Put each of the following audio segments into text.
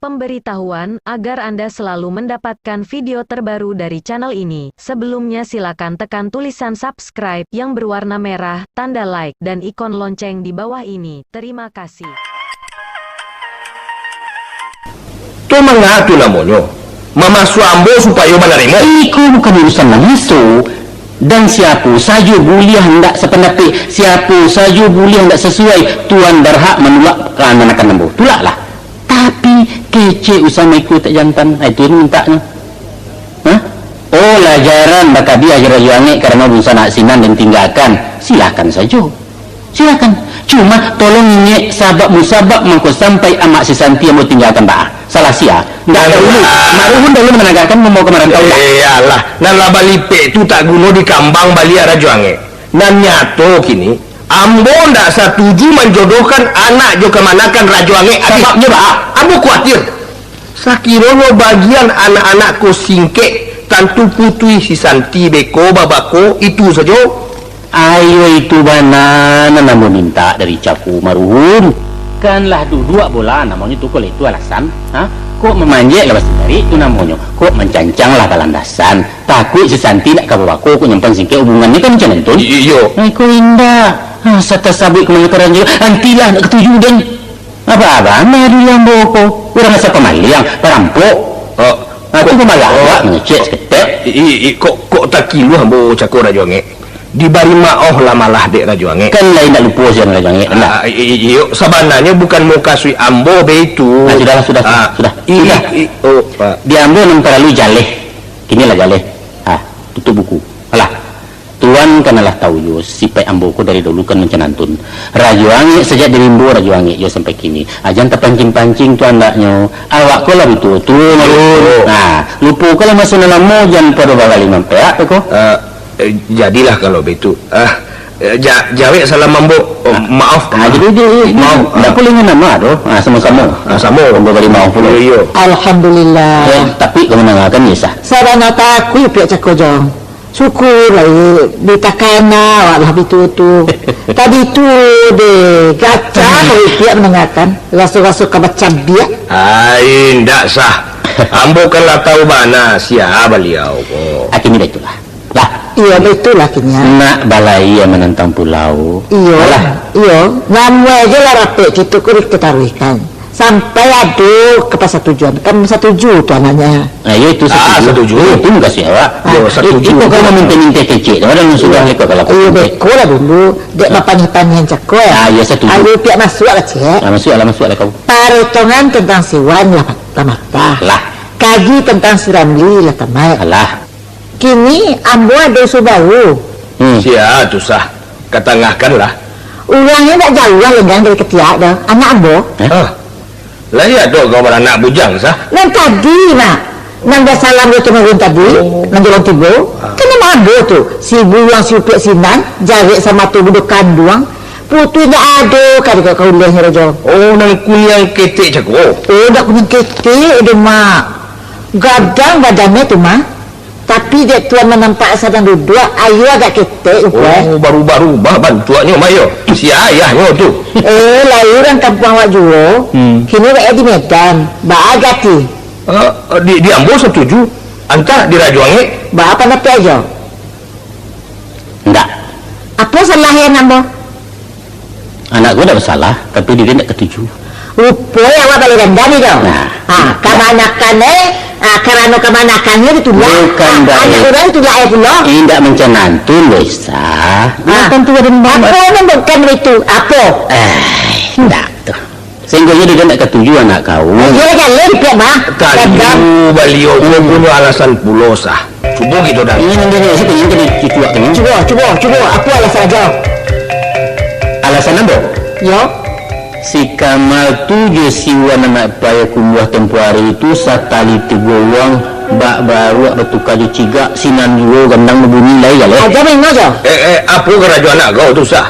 Pemberitahuan agar Anda selalu mendapatkan video terbaru dari channel ini. Sebelumnya silakan tekan tulisan subscribe yang berwarna merah, tanda like, dan ikon lonceng di bawah ini. Terima kasih. Itu mengatu namanya memasuk ambo supaya menerima. Iku bukan urusan mengisu. Dan siapa saja boleh hendak sependapat, siapa saja boleh hendak sesuai, Tuan berhak menolak ke anak-anak ambo. Tolaklah. Tapi kece usah ikut tak jantan. Itu minta nya. Hah? Oh, lajaran bakal dia ajar juangnya karena bisa nak sinan dan tinggalkan. Silakan saja. Silakan. Cuma tolong ingat sabab musabab mengko sampai amak si Santi yang mau tinggalkan bah. Salah sia. Enggak dulu. Maruhun dulu menegakkan mau ke merantau. Iyalah, nan laba lipe itu tak guna di kambang bali ara juange. Dan nyato kini ambo ndak setuju menjodohkan anak jo kemanakan rajuange. Sebabnya bah, ambo khawatir sakirono bagian anak-anakku singke tantu putui si Santi beko babako itu saja. Ayo itu bana namun minta dari caku maruhun. Kanlah dua bola namanya tuh kalau itu alasan. Hah? Kok memanjek lepas dari itu namanya. Kok mencancang lah kalandasan. Takut si Santi nak kabawako kok nyempang singke hubungannya kan macam itu. Iyo. Ay ko indah. Sata sabik kemangkaran juga. Antilah nak ketujuh dan apa-apa. Mari yang boko. Orang asa pemaliang, perampok. Oh, aku pemalawak mengecek seketek. Kok tak kilu ambo cakor rajuange. Di bari maoh lah malah dek rajuange. Kan lain nak lupa siang rajuange. Iyo, sebenarnya bukan mau kasih ambo be itu. Sudah. Iya. Oh, Pak. Di ambo nang terlalu jaleh. Kini lah jaleh. Tutup buku. Alah. Tuan kanalah tahu yo sipai ambo ko dari dulu kan mencenantun. Rajuange sejak dari mbo rajuange yo sampai kini. Ajan terpancing-pancing tuan ndaknyo. Awak ko lah itu tu. Nah, lupa ko lah masuk dalam mojan pada bakal 5 perak ko. Jadilah kalau begitu. Jawe salam ambo. Maaf. Jadi maaf. Tak boleh nama doh. Sama-sama. Sama ambo bari maaf pula. Iyo. Alhamdulillah. Tapi kau menangakan ya sah. Sarana takui pihak cakojong. Syukur lah ditakana walah bitutu. Tadi tu deh gaca kalau pihak menangakan. Rasu-rasu kabaca dia. Ndak sah. Ambo kan lah tahu mana siapa beliau kok. Akhirnya itulah. Lah. Iya betul lah kinya. Nak balai yang menentang pulau. Iya. Ngamu aja lah rapet itu kurik ketaruhkan. Sampai adu ke pasar tujuan. Kan setuju tuh anaknya. Ayo itu setuju. Itu enggak sih awak. Itu kalau minta kecil. Orang yang sudah lekor kalau. Iya beko lah dulu. Dek mapan-mapan yang cakoi. Iya setuju. Ayo pihak masuk lah cek. Masuk lah kau. Paretongan tentang siwan lah tamatah. Lah. Kaji tentang si Ramli lah tamat. Alah. Kini ambo ada isu baru. Sia tu sah. Ketengahkan lah. Orangnya tak jauh lah lenggang dari ketiak dah. Anak ambo. Lah ya dok kau beranak bujang sah. Yang tadi nak. Nang salam dia turun tadi. Nang jalan tiga. Kan nama ambo tu. Si buang si upiak sinan. Jarik sama tu buduk kanduang. Putui tak ada. Kali kau lihat raja. Oh nang kunyang ketek cakap. Oh tak kunyang ketek. Dia mak. Gadang badannya tu mak. Tapi dia tuan menampak sedang duduk, ayu agak ketek. Oh, baru-baru bantuannya Mayo. Si ayahnya tu. Lahiran kampung awak juga. Kini awak di Medan. Agati. Di Ambo setuju. Anta di Rajuange. Apa nak aja? Enggak. Apa salahnya Ambo? Anak gua dah bersalah, tapi dia tidak ketuju. Rupanya awak balik rendah ni dong. Kemanakannya, kerana kemanakannya ditulak. Anak orang ditulak ya pula. Tidak mencenantun, Lisa. Tentu rendah. Apa yang bukan itu? Apa? Tidak tu. Sehingga dia tidak ketuju anak kau. Dia jalan pihak mah. Tadi beliau punya alasan pulau sah. Cuba gitu dah. Ini nanti saya pengen jadi cuak kan? Coba. Apa alasan aja? Alasan apa? Yo. Si Kamal tu je siwa anak payah kuliah tempoh hari itu satali tegolong bak baru bertukar je cigak sinan juga gandang berbunyi lain ya leh. Aja main aja. Apa kerajaan anak kau tu sah?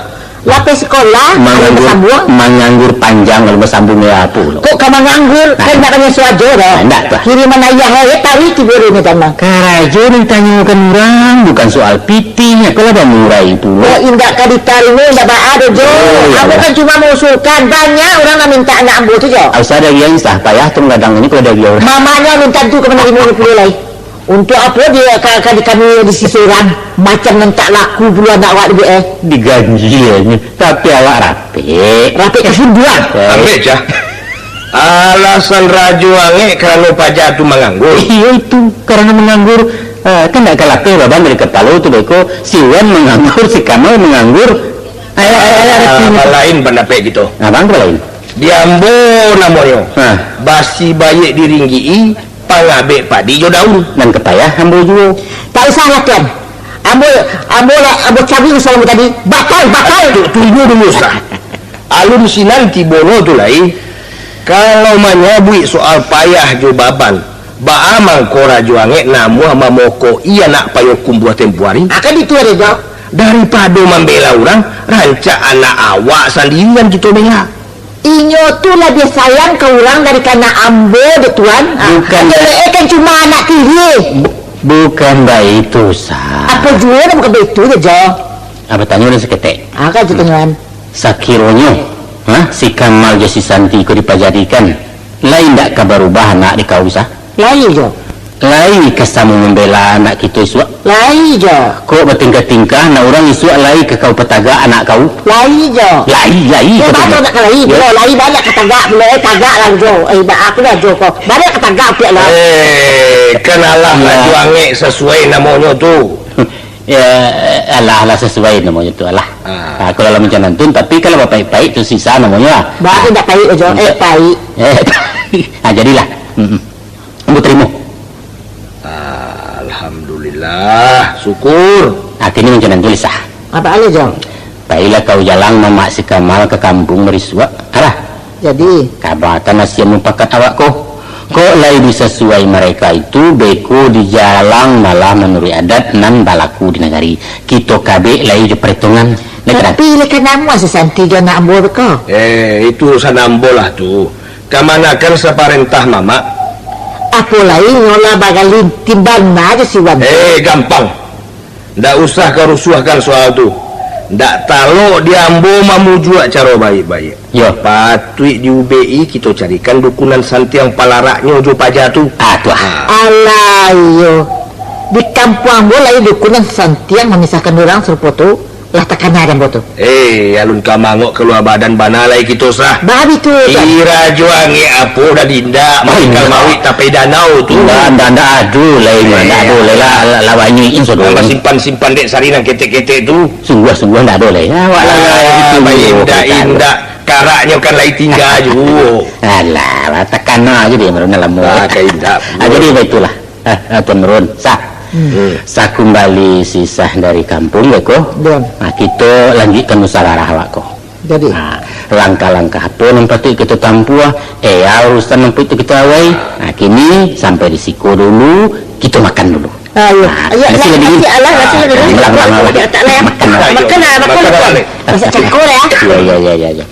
Lapis sekolah, ada bersambung. Menganggur panjang kalau bersambung ya apa? Kok kamu nganggur? Kan nak kena suajo dah. Enggak tuh. Kiriman ayah saya tahu tiba ini sama. Karajo ditanyakan orang, bukan soal piting. Kalau ada murai itu. Oh indah kali tarimo, indah ada Jo. Aku kan cuma mengusulkan banyak orang nak minta anak ambil tu Jo. Usah ada yang sah payah tu kadang ini kalau ada dia. Mamanya minta tu ke mana 50 lagi. Untuk apa dia kami di sisi orang macam nentak laku dulu anak awak dia Diganji tapi awak rapi kesunduan. Ambil jah. Alasan Rajo Ange kerana pajak tu menganggur. Iya itu karena menganggur. Kan tak kalah baban dari kepala tu beko. Si Wan menganggur, si Kamal menganggur. Lain pendapat gitu. Abang tu lain. Diambo namanya. Basi baik diringgi. Pangabek padi jo daun Dan kepayah ambo juga. Tak usah lah tuan. Ambo cabi usaha tadi. Batal. Tunggu dulu sah. Alun sinan tibono tu lain. Kalau menyabui soal payah jo baban. Baamang kora jo Ange namu ama moko iya nak payo kumbuah tempuari. Akan itu ada Jo. Daripada membela orang, rancak anak awak sendirian kita bela. Inyo tu lah dia sayang ke orang dari karena ambo de tuan. Bukan. Kan cuma anak tiri. Bukan baik itu sah. Apa juga dah bukan begitu je Jo. Apa tanya ni seketek. Kan tu tuan. Sakironyo, si Kamal je si Santi ko dipajadikan. Lain tak kabar ubah anak di kau sah. Lain Jo. Lain kesamu membela anak kita iswa. Lain Jo. Kok bertingkah-tingkah nak orang iswa lain ke kau petaga anak kau. Lain Jo. Lain. Baru nak lain. Jo, lain banyak ketagak boleh tagak lah Jo. Aku dah Jo kau. Banyak ketagak pula lah. Kenalah Rajo Ange sesuai namanya tu. Ya, alah sesuai namanya tu alah. Kalau dalam macam nantun, tapi kalau baik-baik tu sisa namanya. Baru tak baik Jo. Baik. Jadilah. Ambo terima. Alhamdulillah, syukur. Kini macam nantun sah. Apa ada Jo? Baiklah kau jalan mamak si Kamal ke kampung merisua. Alah. Jadi Kabatan nasi mempakat awak ko. Kok lain sesuai mereka itu beko di jalan malah menurut adat nan balaku di negari. Kita kabe lain je perhitungan. Tapi lekan nama sesanti dia nak ambil kau. Itu urusan ambo lah tu. Kamanakan separentah mama. Apa lain ngolah bagalin timbang aja si Wan. Gampang. Ndak usah kau rusuhkan soal tu. Ndak talo diambo mamu jua cara baik-baik. Yo. Patut di UBI kita carikan dukunan santi yang palaraknya jo pajak tu. Alah yo. Di kampung ambo lain dukunan santi yang memisahkan orang serupa tu. Lah tekan ada ambo tu. Alun kamangok keluar badan bana lai kita sah. Babi tu. Rajo Ange apa dah dindak mahikal mawik tapi danau tu. Ndak adu lain ndak adu lah lawannya in so doang. Simpan dek sarinang ketek-ketek tu. Sungguh ndak adu lai. Awak lah indah karaknya kan lai tinggal ju. Alah tekan aja dia merona lemu. Indah. Jadi baiklah. Tuan Merun sah. Saya kembali sisah dari kampung ya ko. Kita lanjutkan musyawarah awak ko. Jadi langkah-langkah apa yang patut kita tampuh urusan yang patut kita awai. Kini sampai di siku dulu kita makan dulu. Ayo nasi dulu. Makan. Masak cakur ya. Ya.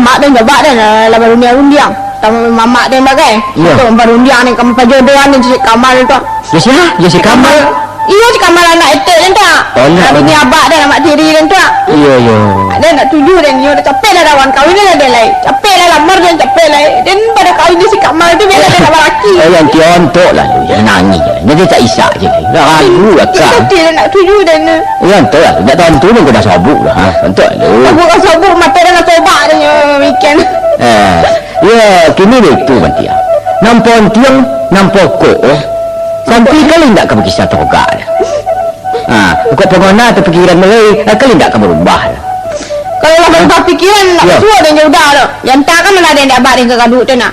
Mak dia jawab dia lah berundiang-undiang. Tamu mamak dia bagai. Tu berundiang ni kamu pajodohan ni si Kamal tu. Ya si Kamal. Iya si Kamal anak itu dia tu. Nak ni abak dia mak tiri dia tu. Iya. Dia nak tuju dia ni dah capek dah lawan kawin dia dah lai. Capek lah lamar dia capek lah. Dan pada kawin dia si Kamal tu biar dia nak lelaki. Yang tiontok lah dia nangis je. Dia tak isak je. Dah ragu lah kan. Dia nak tuju dia ni. Yang tu lah. Tak tahu tu dia dah sabuk lah. Untuk lu. Sabuk mata dia nak sobak dia weekend. Ya, kini itu nanti ya. Nampak tiang, nampak kok. Sampai kali tak kamu kisah togak. Kok pengguna atau pikiran mulai, kali tak kamu berubah. Kalau lah bang pikiran nak Ya. suruh dan udah dah. Yang tak kan mana ada yang dapat dengan gaduh tu nak.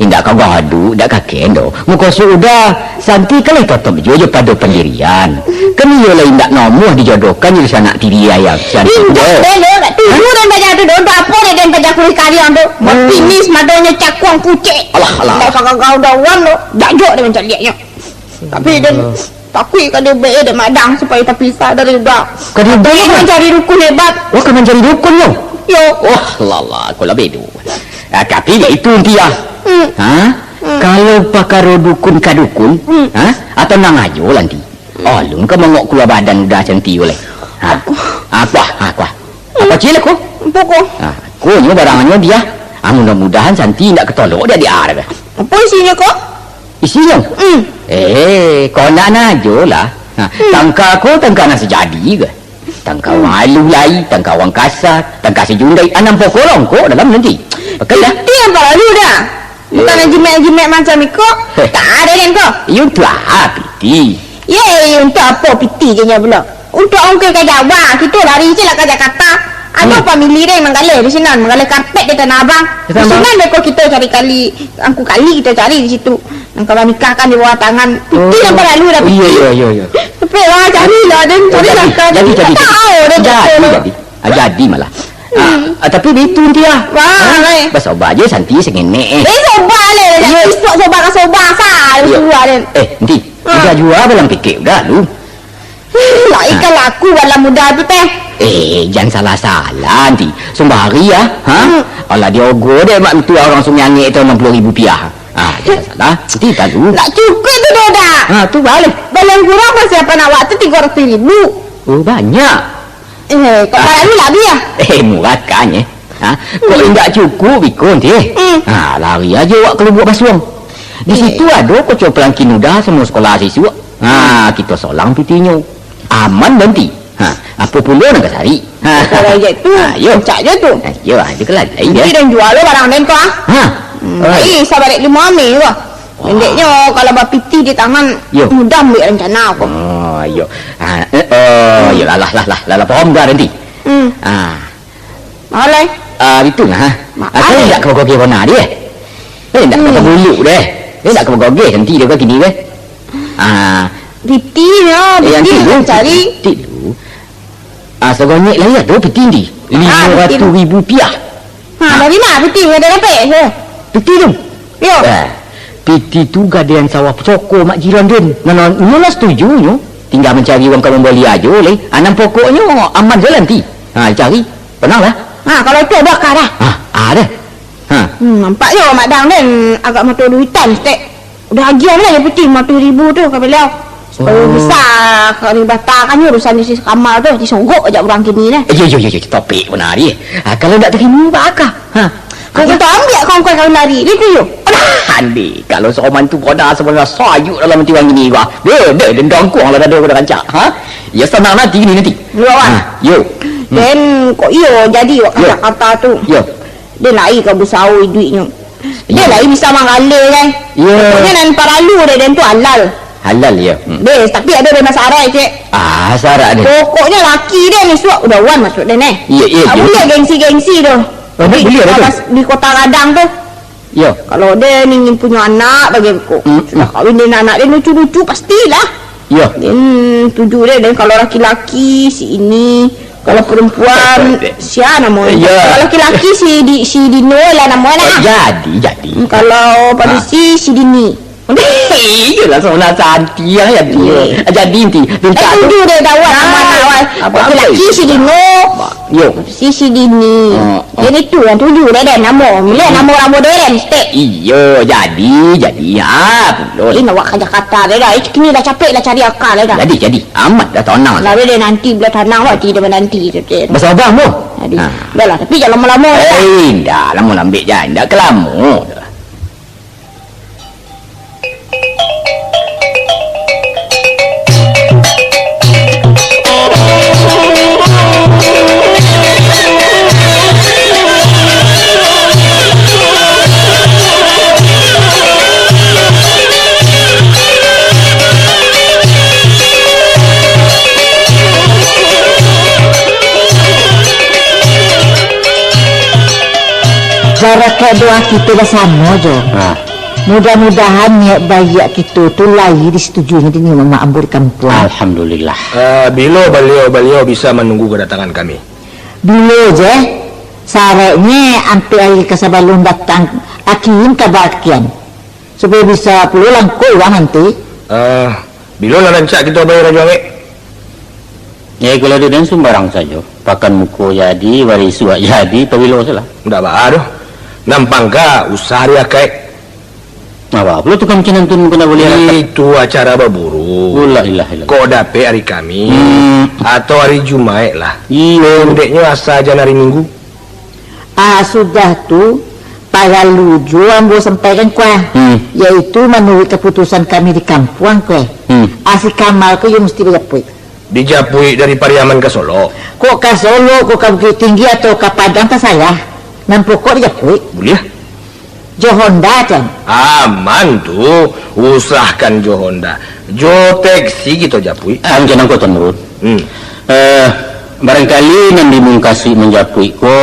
Indak kau gaduh, dak kakek dah. Muka sudah, Santi kalau tetap je pada pendirian. Kami yo lain dak nomuh dijodohkan jadi sanak tiri ayam. Santi Indah dah. deh nak tuju dan baca tu dah apa dia dan baca kulit kalian tu. Makinis madanya cakuang pucik. Alah. Tak kakak kau dah wan tu. Dak jok dia macam liatnya. Tapi dan takui kan dia baik dia madang supaya terpisah dari dah. Kau dia Dia mencari rukun hebat. Wah, kau mencari dukun lo. Yo. Wah, lala, aku lah bedu. Tapi dia itu nanti ya. Kalau pakar dukun ka dukun, atau nang ajo nanti. Lu kau mengok keluar badan udah cantik oleh. Aku. Apa cile aku? Pokok. Aku ni barangnya dia. Mudah-mudahan Santi tidak ketolok dia di arah. Apa isinya kok? Isinya? Kau nak najo lah. Tangka aku tangka nak sejadi ke? Tangka wang alu lai, tangka wang kasar, tangka sejundai. Anam pokolong kau dalam nanti. Pakai dah. Itu yang lalu dah. Bukan jimat-jimat macam itu. Tak ada kan kau? Untuk apa piti? Ya, untuk apa piti je nya pula. Untuk ongkir ke Jawa, kita lari je lah ke Jakarta. Ada family dia mengalir di sini, mengalir karpet di Tanah Abang. Di sini mereka kita cari kali, angku kali kita cari di situ. Dan kalau nikahkan di bawah tangan, piti yang lalu dah piti. Iya. Tapi lah cari lah dan cari lah kan. Jadi. Tahu dia Jadi malah. Tapi itu dia. Wah, Basoba aja Santi sengene. sobat le. Isok sobat ke sobat sah. Suruh dia. Nanti. Udah jual dalam pikir dah lu. Lah ikan laku dalam muda tu teh. Jangan salah-salah nanti. Sembari ya. Allah dia ogo deh mak itu orang sunyangit itu 60,000 rupiah. Jangan salah. Nanti tak lu. Tak cukup tu dah. Tu balik. Balang kurang masih apa nak waktu 300,000. Oh banyak. Kau bayar ni lah dia. Murah kan ya. Kau enggak cukup ikut nanti. Lari aja awak kalau buat basuang. Di situ ada kau coba pelangkin muda semua sekolah siswa. Kita solang pitinya. Aman nanti. Apa pula nak cari? Kalau je tu, cak je tu. Ya, dia kelas lain Jadi dia. dan jual lo barang dan kau. Saya balik 5 Mei tu. Pendeknya kalau bapiti di tangan mudah ambil rencana aku. Yo. Lah faham dah nanti. Malai. Itu nah. Aku tak kau goge warna dia. Tak kau bulu deh. Dia tak kau goge nanti dia kau kini deh. Piti ya, piti nak cari. Piti dulu. Segonyek lah ya tu piti ni. 500,000 rupiah. Dari mana piti ada dapat je? Piti tu. Yo. Piti tu gadean sawah soko mak jiran dia. Nona setuju nyo. Tinggal mencari orang kau membeli aja oleh. Anam pokoknya aman je nanti. Cari. Penang lah. Kalau tu bakar dah. Ada. Nampaknya Mak Dang dan agak mata duitan stek. Udah agian lah dia peti 50,000 tu ke beliau. Supaya besar kalau batalkannya urusan di kamar tu disogok aja orang kini lah. Yo topik benar dia. Kalau tak terima bakar. Kau tak ambil kawan-kawan kau lari. Dia tu yuk. Andi, kalau seorang tu bodoh sebenarnya sayuk dalam hati orang gini gua. Dia dendang kuang lah dah pada kancak. Ya senang nanti gini nanti. Yo. Dan kok jadi wak kata-kata tu. Yo. Dia lari ke bersawai duitnya. Dia lari bisa mengalir kan. Pokoknya nan paralu dia dan tu halal. Halal ya. Bes, tapi ada masalah cik. Syarat dia. Pokoknya laki dia ni suap udah wan masuk dia ni. Iya. Tak boleh gengsi-gengsi tu. Boleh ada tu. Di kota Radang tu. Yo. Kalau dia ni punya anak bagi aku. Sudah kahwin dengan anak dia lucu-lucu pastilah. Yo. Dan tuju dia dan kalau laki-laki si ini, kalau perempuan siapa namanya? Kalau laki-laki si Dino lah namanya. Jadi. Kalau pada si Dini. Iyalah seorang cantik ya dia. Jadi nanti. Tuju dia dawan nama laki-laki si Dino. Yo. Si Dini. Jadi tu yang tuju dia dan nama. Bila nama orang modern stek. Iyo, jadi. Ini nak buat kata dia dah. Kini dah capek dah cari akal dah. Jadi. Amat dah tenang. Lalu dia nanti bila tanang waktu dia menanti tu. Masa abang mu? Jadi, dah lah. Tapi jangan lama-lama. Dah lama lambik je. Dah kelamu. Barakat doa kita dah sama je. Mudah-mudahan niat baik kita tu lahir disetujui dengan Mak Ambo di kampung. Alhamdulillah. Bila beliau bisa menunggu kedatangan kami? Dulu je. Syaratnya hampir hari kesabalun datang Hakim kabar kian. Supaya bisa puluh langkuk orang nanti. Bila nak rancak kita bayar Raja Angek? Ya kalau dia dan sembarang saja. Pakan muka jadi, waris suak jadi, pawilo salah. Tak apa dah. Nampang ka usaha dia kait. Apa pula tukang cenantun kena boleh rakyat? Itu acara berburu. La ilaha illallah. Kok dapet hari kami atau hari Jumaat lah. Iya. Pendeknya asal aja hari Minggu. Sudah tu para luju Ambo sampaikan kuah. Yaitu menurut keputusan kami di kampung kuah. Si Kamal ku yang mesti berjapui. Dijapui dari Pariaman ke Solo. Kok ke Solo, kok ke Bukit Tinggi atau ke Padang tak saya. Dan pokok dijapui. Boleh? Jo Honda kan. Aman tu. Usahkan Jo Honda. Jo taksi kita japui. Jangan kau Tuan Murun. Barangkali nanti mengkasih menjapui ko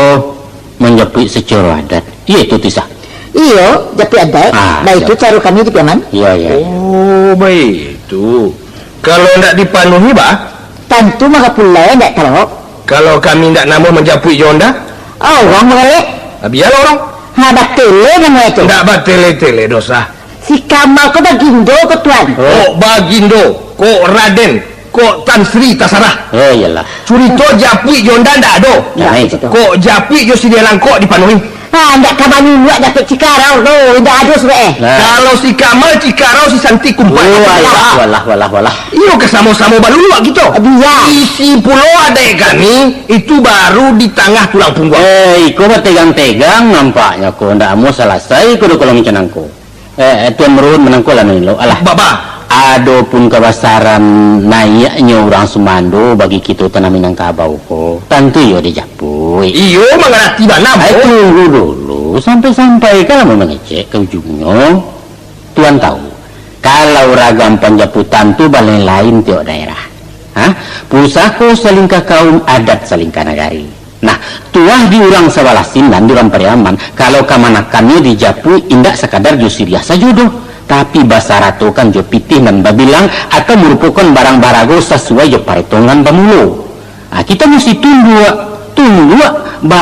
menjapui secara adat. Iya itu tisah. Iyo, japui adat. Baik itu cara kami di Piaman. Iya. Oh, baik itu. Kalau tidak dipenuhi, bah? Tentu maka pula tidak tahu. Kalau kami tidak namun menjapui Jo Honda? Orang mengelak. Biarlah orang. Batele nama itu. Tak batele-tele dosa. Si Kamal kau bagindo kau tuan. Kok bagindo, kok Raden, kok Tan Sri Tasarah. Oh iyalah. Curito japui Jo Honda tak ada. Kok japui Jo Sidia Langkok dipenuhi. Tak kamu buat dapat Cikarau tu. Tidak ada sudah. Kalau si Kamal Cikarau si Santi kumpai. Walah. Iyo kesama-sama baru kita. Biar. Isi pulau adek kami itu baru di tengah tulang punggung. Kau bertegang-tegang nampaknya kau ndak mau selesai kau kalau mencenang kau. Tuan Merun menangkul lah nih lo. Alah. Baba. Adapun kebesaran naiknya orang Sumando bagi kita tanah Minangkabau ko. Tentu yo dijapui. Iyo mengerti mana? Tunggu dulu sampai kalau mau mengecek ke ujungnya. Tuan tahu kalau ragam penjaputan tu balik lain tiap daerah. Pusako selingkah kaum adat selingkah nagari. Nah, tuah di orang Sawalasin dan di orang Pariaman kalau kamanakannya dijapui indak sekadar Josiria sajodoh. Tapi bahasa ratu kan jo pitih dan babilang akan merupakan barang-barago sesuai jo paretongan bamulo. Kita mesti tunggu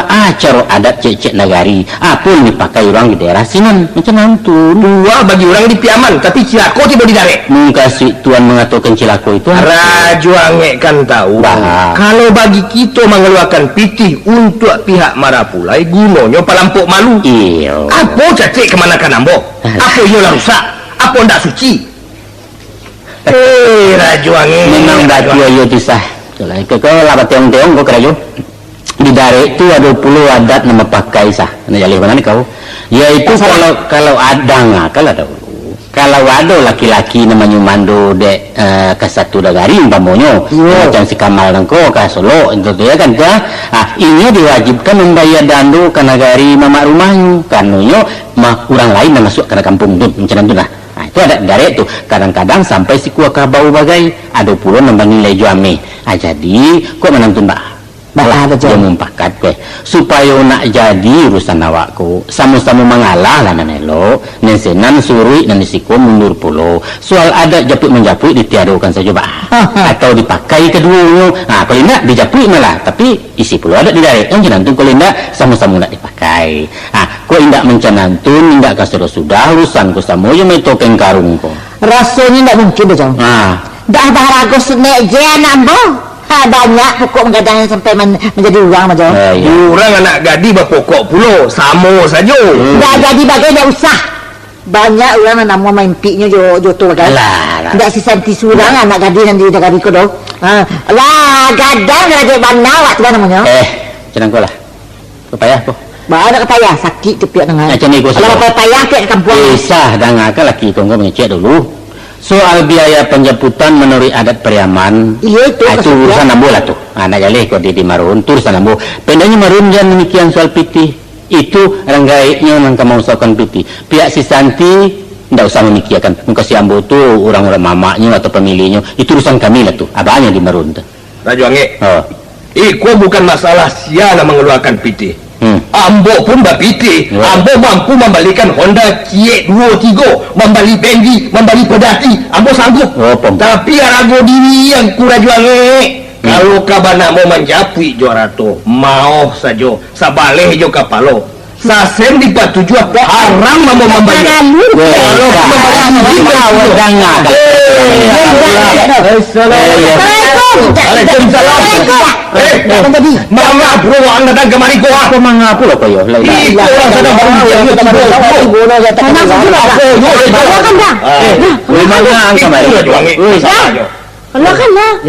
acara adat cek-cek nagari apun dipakai orang di daerah sinan macam nantu dua bagi orang di Piaman tapi Cilako tiba di Darek mengkasih Tuan mengatakan Cilako itu Raja Angek kan tahu kalau bagi kita mengeluarkan pitih untuk pihak Marapulai gunanya palampok malu apa cacik kemana kan ambo apa ialah rusak apa ndak suci Raja Angek memang batu ayo tisah kau labat teong-teong kau kerajo di Darek itu ada puluh adat nama pakai sah. Nah, jadi mana nih kau? Yaitu kalau ada kalau ada laki-laki namanya Mando dek ke satu nagari umpamanya macam si Kamal nangko ke Solo itu ya kan ini diwajibkan membayar dandu ke nagari mama rumahnya karena mah orang lain yang masuk ke kampung tu macam tu lah. Itu ada Darek tu kadang-kadang sampai si kuah kabau bagai ada puluh nambah nilai juame. Jadi kok menantun mbak? Malah dia mempakat ke supaya nak jadi urusan awakku sama-sama mengalah lah nanelo nensenan surui dan risiko mundur pulau soal adat japuk menjapuk ditiadakan saja atau dipakai keduanya kalau tidak dijapuk malah tapi isi pulau adat di Darek yang jenantun kalau tidak sama-sama nak dipakai kok tidak mencanantun tidak kasih sudah urusanku sama yang metopeng karung ko rasanya tidak mungkin betul dah baharago senek je anak banyak pokok menggadangnya sampai menjadi uang macam orang anak gadi berpokok pulau sama saja dah jadi bagai dah usah banyak orang nama mimpinya jo tu bagai tidak si santi surang anak gadi nanti dah gadi ko do lah gadang raja bana waktu mana namanya jangan kau lah kepayah ko ada kepayah sakit tepiak dengan macam ni ko kalau kepayah ke kampung sah dah ngakal laki kau mengecek dulu soal biaya penjemputan menurut adat Pariaman itu urusan ambo lah tu anak jalih kau di Marun tu urusan ambo pendanya Marun jangan demikian soal pitih itu ranggaiknya yang kamu usahakan pitih pihak si Santi tidak usah memikirkan muka si ambo tu orang-orang mamaknya atau pemilihnya itu urusan kami lah tu abahnya di Marun tu Raja Angek kau bukan masalah siapa mengeluarkan pitih Ambo pun bapiti. Ambo mampu membalikan Honda CX-23, membali Benji, membali Pedati. Ambo sanggup. Tapi arago diri yang kurajuang kalau kabana mau menjapui juara tu, mau saja sabaleh jo kapalo. Sasen di patujua haram mau membali. Kalau Mama bro, anda datang kemari ko ah. Mangga pula kayo. Iko orang sedang baru dia. Mangga ang kamay. Allah kan lah.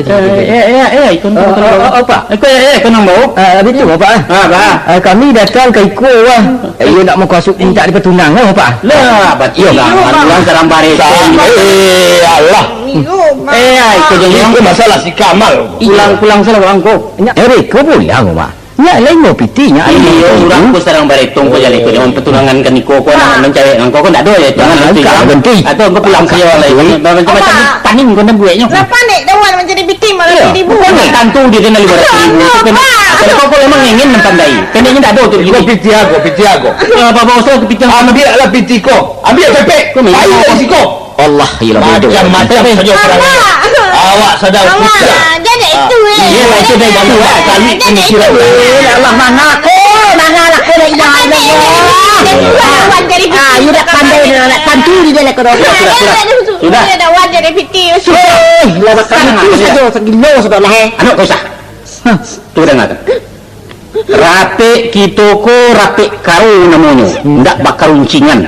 Ikon apa? Ikon ang mau. Betul Bapak. Kami datang ke Iko wah. Ia nak masuk minta di petunang lah Bapak. Lah, batio pulang dalam bare. Allah. Ikon Itu masalah si Kamal. pulang salah orang ko. Kau pulang Bapak. Ya lain mau piti nya Orang ko sarang bare tong ko jali ko dengan petunangan kan Iko ko nang mencari nang ko ndak do ya jangan nanti. Atau ko pulang sayo lagi. Macam tanin ko na buaya nya. Lepas ni dawan menjadi bikin malah jadi Bukan tantu dia kena 500,000. Kalau kau memang ingin mempandai, kenanya tak ada tu. Iko pitiago. Apa bawah tu pitang. Ambil lah pitiko. Ambil pepe. Ayo dari siko. Allah hilang hidup. Macam saja perangai. Awak sedang pusat. Jadi itu Iya, itu dah baru kali ini kira. Allah mana aku dah ya Allah. You dah pandai nak tantu di dalam kau. Sudah dawan jadi bikin. Lewat kanan saja segilo sudah lah. Anak kau sah. Tu dengar. Rapi kitoko rapi karu namanya. Ndak bakar runcingan.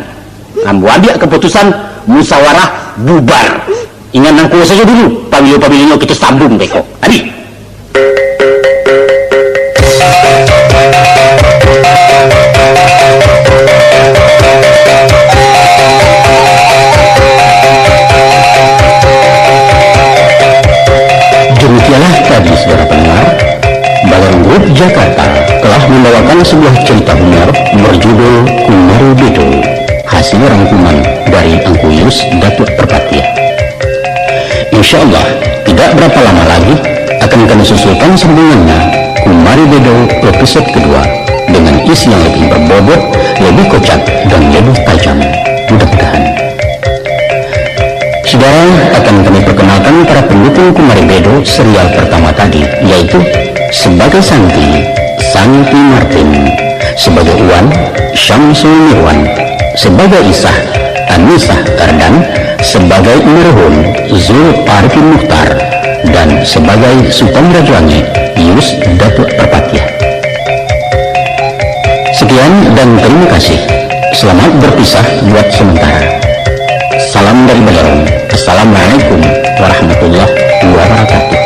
Ambu ambil keputusan musyawarah bubar. Ingat nang kuasa saja dulu. Pamilo kita sambung beko. Adi. Demikianlah tadi saudara pendengar, Balarang Group Jakarta telah membawakan sebuah cerita humor berjudul Kumari Bedo, hasil rangkuman dari Angku Yus Datuk Perpatia. Insya Allah tidak berapa lama lagi akan kami susulkan sambungannya Kumari Bedo episode kedua dengan isi yang lebih berbobot, lebih kocak dan lebih tajam. Mudah-mudahan. Saudara, akan kami perkenalkan para pendukung Kumari Bedo serial pertama tadi, yaitu sebagai Santi Martin, sebagai Uwan, Syamsul Mirwan, sebagai Isah, Anisah Erdan, sebagai merhum Zul Arifin Mukhtar, dan sebagai Sultan Rajuangi Yus Datuk Perpatia. Sekian dan terima kasih. Selamat berpisah buat sementara. Salam dari Balarang. Assalamualaikum warahmatullahi wabarakatuh.